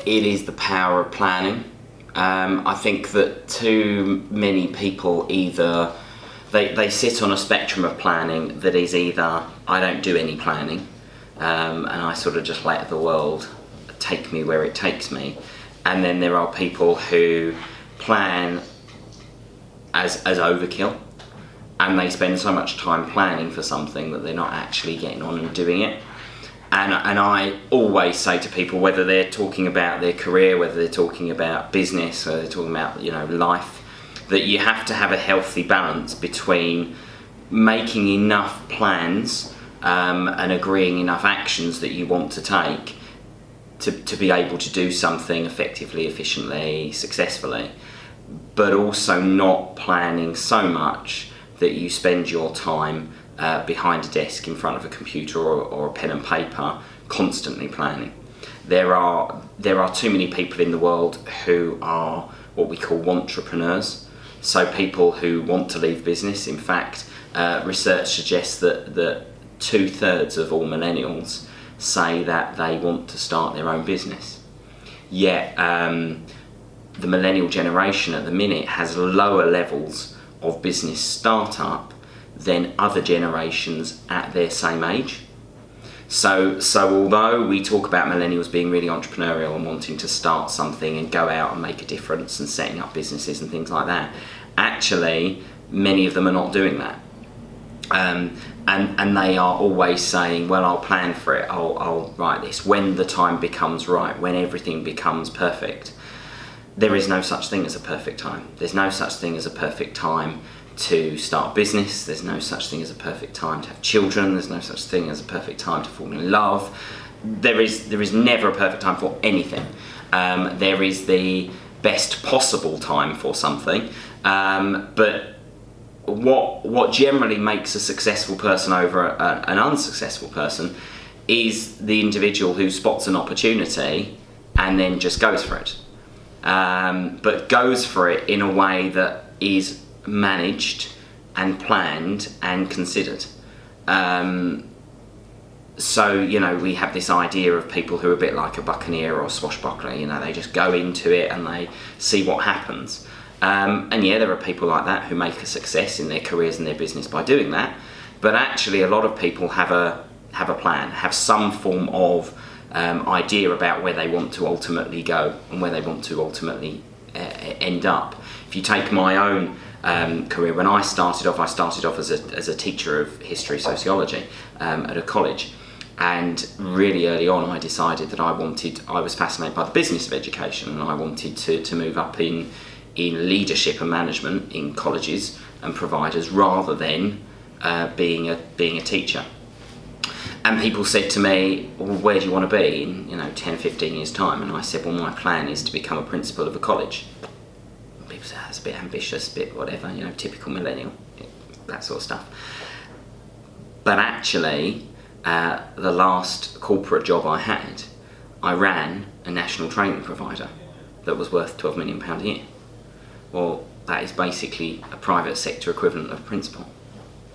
it is the power of planning. I think that too many people either they sit on a spectrum of planning that is either I don't do any planning and I sort of just let the world take me where it takes me, and then there are people who plan as overkill, and they spend so much time planning for something that they're not actually getting on and doing it. And I always say to people, whether they're talking about their career, whether they're talking about business, whether they're talking about life, that you have to have a healthy balance between making enough plans and agreeing enough actions that you want to take to be able to do something effectively, efficiently, successfully, but also not planning so much that you spend your time behind a desk in front of a computer or a pen and paper constantly planning. There are too many people in the world who are what we call wantrepreneurs, so people who want to leave business. In fact, research suggests that 2/3 of all millennials say that they want to start their own business. Yet the millennial generation at the minute has lower levels of business startup than other generations at their same age. So although we talk about millennials being really entrepreneurial and wanting to start something and go out and make a difference and setting up businesses and things like that, actually many of them are not doing that. And they are always saying, well, I'll plan for it, I'll write this when the time becomes right, when everything becomes perfect. There is no such thing as a perfect time. There's no such thing as a perfect time to start a business. There's no such thing as a perfect time to have children. There's no such thing as a perfect time to fall in love. There is never a perfect time for anything. There is the best possible time for something, but what generally makes a successful person over an unsuccessful person is the individual who spots an opportunity and then just goes for it, but goes for it in a way that is managed and planned and considered. So we have this idea of people who are a bit like a buccaneer or a swashbuckler. They just go into it and they see what happens. And there are people like that who make a success in their careers and their business by doing that. But actually, a lot of people have a plan, have some form of idea about where they want to ultimately go and where they want to ultimately end up. If you take my own career, when I started off as a teacher of history, sociology at a college. And really early on, I decided that I was fascinated by the business of education, and I wanted to move up in leadership and management in colleges and providers rather than being a teacher. And people said to me, well, where do you want to be in 10, 15 years time? And I said, well, my plan is to become a principal of a college. And people say, that's a bit ambitious, a bit whatever, typical millennial, that sort of stuff. But actually, the last corporate job I had, I ran a national training provider that was worth £12 million a year. Well, that is basically a private sector equivalent of a principal.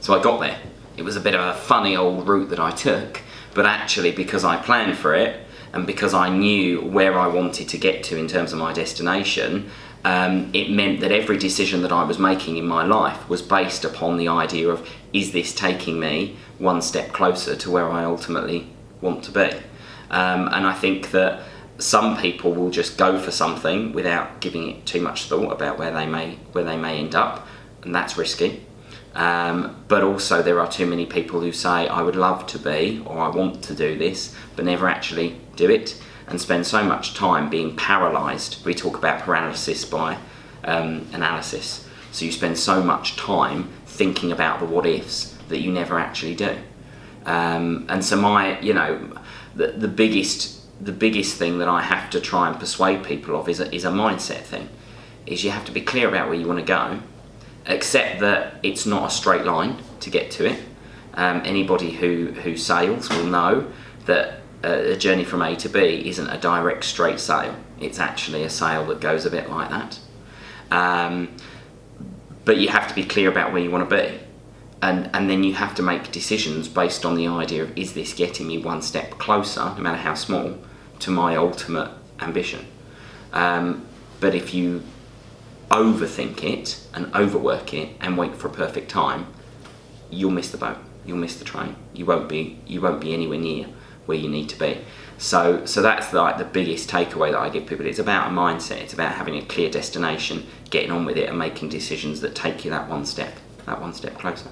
So I got there. It was a bit of a funny old route that I took, but actually because I planned for it and because I knew where I wanted to get to in terms of my destination, it meant that every decision that I was making in my life was based upon the idea of, is this taking me one step closer to where I ultimately want to be? And I think that some people will just go for something without giving it too much thought about where they may end up, and that's risky. But also there are too many people who say, I would love to be, or I want to do this, but never actually do it, and spend so much time being paralysed. We talk about paralysis by analysis. So you spend so much time thinking about the what ifs that you never actually do. And so the biggest thing that I have to try and persuade people of is a mindset thing. Is you have to be clear about where you want to go, accept that it's not a straight line to get to it. Anybody who sails will know that a journey from A to B isn't a direct straight sail. It's actually a sail that goes a bit like that. But you have to be clear about where you want to be. And then you have to make decisions based on the idea of, is this getting me one step closer, no matter how small, to my ultimate ambition. But if you overthink it and overwork it and wait for a perfect time, you'll miss the boat. You'll miss the train. You won't be anywhere near where you need to be. So that's like the biggest takeaway that I give people. It's about a mindset. It's about having a clear destination, getting on with it, and making decisions that take you that one step closer.